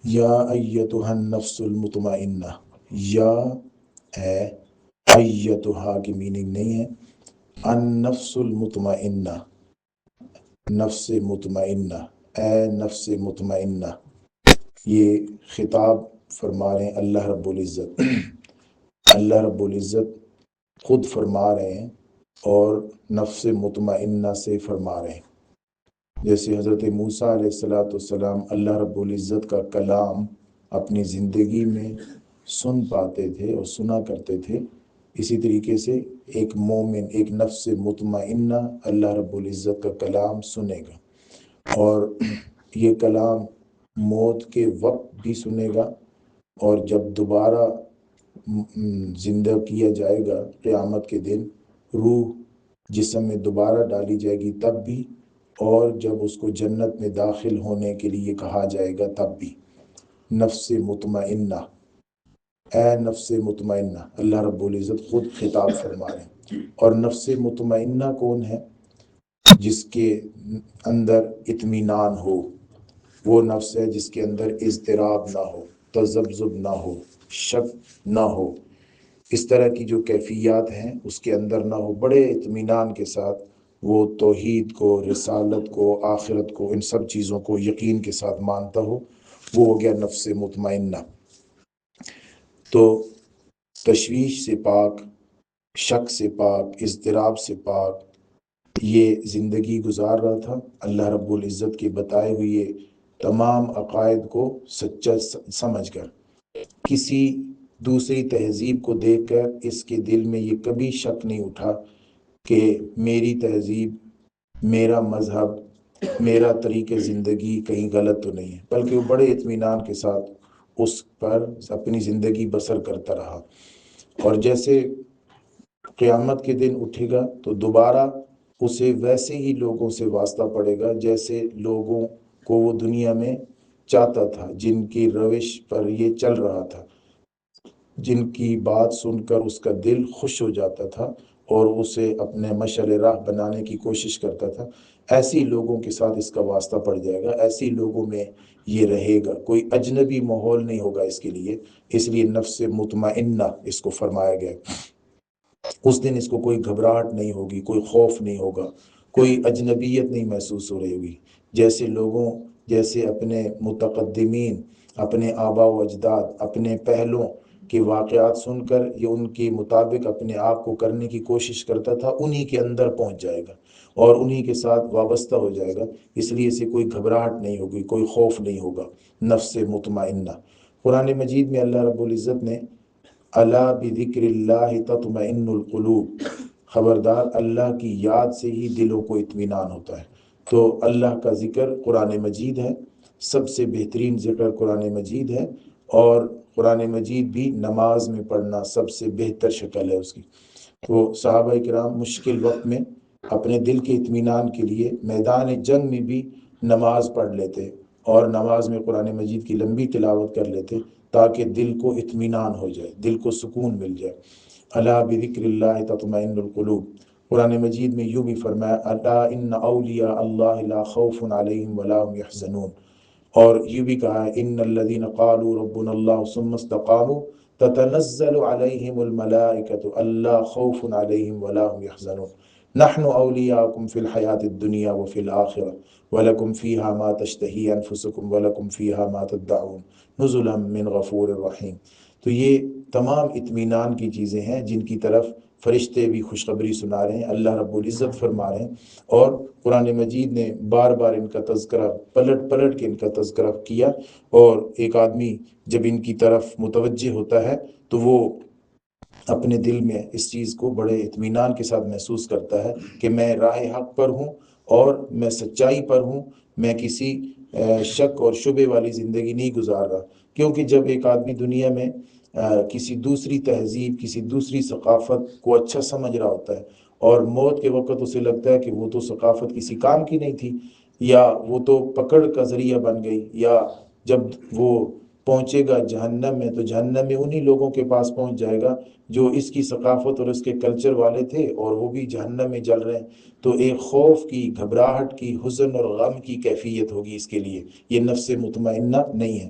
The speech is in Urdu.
یا ایتھا النفس المطمئنہ، یا ہے، ایتھا کی میننگ نہیں ہے، النفس المطمئنہ، نفس مطمئنہ، اے نفس مطمئنہ، یہ خطاب فرما رہے ہیں اللہ رب العزت۔ اللہ رب العزت خود فرما رہے ہیں اور نفس مطمئنہ سے فرما رہے ہیں۔ جیسے حضرت موسیٰ علیہ السلام اللہ رب العزت کا کلام اپنی زندگی میں سن پاتے تھے اور سنا کرتے تھے، اسی طریقے سے ایک مومن، ایک نفس مطمئنہ اللہ رب العزت کا کلام سنے گا، اور یہ کلام موت کے وقت بھی سنے گا، اور جب دوبارہ زندہ کیا جائے گا قیامت کے دن، روح جسم میں دوبارہ ڈالی جائے گی تب بھی، اور جب اس کو جنت میں داخل ہونے کے لیے کہا جائے گا تب بھی۔ نفس مطمئنہ، اے نفس مطمئنہ، اللہ رب العزت خود خطاب فرما رہے ہیں۔ اور نفس مطمئنہ کون ہے؟ جس کے اندر اطمینان ہو، وہ نفس ہے جس کے اندر اضطراب نہ ہو، تذبذب نہ ہو، شک نہ ہو، اس طرح کی جو کیفیات ہیں اس کے اندر نہ ہو، بڑے اطمینان کے ساتھ وہ توحید کو، رسالت کو، آخرت کو، ان سب چیزوں کو یقین کے ساتھ مانتا ہو، وہ ہو گیا نفس مطمئنہ۔ تو تشویش سے پاک، شک سے پاک، اضطراب سے پاک یہ زندگی گزار رہا تھا، اللہ رب العزت کے بتائے ہوئے تمام عقائد کو سچا سمجھ کر، کسی دوسری تہذیب کو دیکھ کر اس کے دل میں یہ کبھی شک نہیں اٹھا کہ میری تہذیب، میرا مذہب، میرا طریقہ زندگی کہیں غلط تو نہیں ہے، بلکہ وہ بڑے اطمینان کے ساتھ اس پر اپنی زندگی بسر کرتا رہا۔ اور جیسے قیامت کے دن اٹھے گا تو دوبارہ اسے ویسے ہی لوگوں سے واسطہ پڑے گا جیسے لوگوں کو وہ دنیا میں چاہتا تھا، جن کی روش پر یہ چل رہا تھا، جن کی بات سن کر اس کا دل خوش ہو جاتا تھا اور اسے اپنے مشعل راہ بنانے کی کوشش کرتا تھا، ایسی لوگوں کے ساتھ اس کا واسطہ پڑ جائے گا، ایسی لوگوں میں یہ رہے گا، کوئی اجنبی ماحول نہیں ہوگا اس کے لیے، اس لیے نفس مطمئنہ اس کو فرمایا گیا۔ اس دن اس کو کوئی گھبراہٹ نہیں ہوگی، کوئی خوف نہیں ہوگا، کوئی اجنبیت نہیں محسوس ہو رہی ہوگی، جیسے اپنے متقدمین، اپنے آباء و اجداد، اپنے پہلوں کے واقعات سن کر یہ ان کے مطابق اپنے آپ کو کرنے کی کوشش کرتا تھا، انہی کے اندر پہنچ جائے گا اور انہی کے ساتھ وابستہ ہو جائے گا، اس لیے اسے کوئی گھبراہٹ نہیں ہوگی، کوئی خوف نہیں ہوگا۔ نفس مطمئنہ، قرآن مجید میں اللہ رب العزت نے الا بذکر اللہ تطمئن القلوب، خبردار اللہ کی یاد سے ہی دلوں کو اطمینان ہوتا ہے۔ تو اللہ کا ذکر قرآن مجید ہے، سب سے بہترین ذکر قرآن مجید ہے، اور قرآن مجید بھی نماز میں پڑھنا سب سے بہتر شکل ہے اس کی۔ تو صحابہ کرام مشکل وقت میں اپنے دل کے اطمینان کے لیے میدان جنگ میں بھی نماز پڑھ لیتے اور نماز میں قرآن مجید کی لمبی تلاوت کر لیتے تاکہ دل کو اطمینان ہو جائے، دل کو سکون مل جائے۔ الا بذکر اللہ تطمئن القلوب، قرآن مجید میں یوں بھی فرمایا الا ان اولیاء اللہ لا خوف علیہم ولا هم یحزنون، اور یہ بھی کہا ہے ان الذین قالوا ربنا اللہ ثم استقاموا تتنزل علیہم الملائکۃ الا خوف علیہم ولا هم یحزنون نحن اولیاؤکم فی الحیاۃ الدنیا وفی الآخرہ ولکم فیہا ما تشتہی انفسکم ولکم فیہا ما تدعون نزلا من غفور الرحیم۔ تو یہ تمام اطمینان کی چیزیں ہیں جن کی طرف فرشتے بھی خوشخبری سنا رہے ہیں، اللہ رب العزت فرما رہے ہیں، اور قرآن مجید نے بار بار ان کا تذکرہ پلٹ پلٹ کے ان کا تذکرہ کیا، اور ایک آدمی جب ان کی طرف متوجہ ہوتا ہے تو وہ اپنے دل میں اس چیز کو بڑے اطمینان کے ساتھ محسوس کرتا ہے کہ میں راہ حق پر ہوں اور میں سچائی پر ہوں، میں کسی شک اور شبے والی زندگی نہیں گزار رہا، کیونکہ جب ایک آدمی دنیا میں کسی دوسری تہذیب، کسی دوسری ثقافت کو اچھا سمجھ رہا ہوتا ہے اور موت کے وقت اسے لگتا ہے کہ وہ تو ثقافت کسی کام کی نہیں تھی، یا وہ تو پکڑ کا ذریعہ بن گئی، یا جب وہ پہنچے گا جہنم میں تو جہنم میں انہی لوگوں کے پاس پہنچ جائے گا جو اس کی ثقافت اور اس کے کلچر والے تھے اور وہ بھی جہنم میں جل رہے ہیں، تو ایک خوف کی، گھبراہٹ کی، حزن اور غم کی کیفیت ہوگی اس کے لیے، یہ نفس مطمئنہ نہیں ہے۔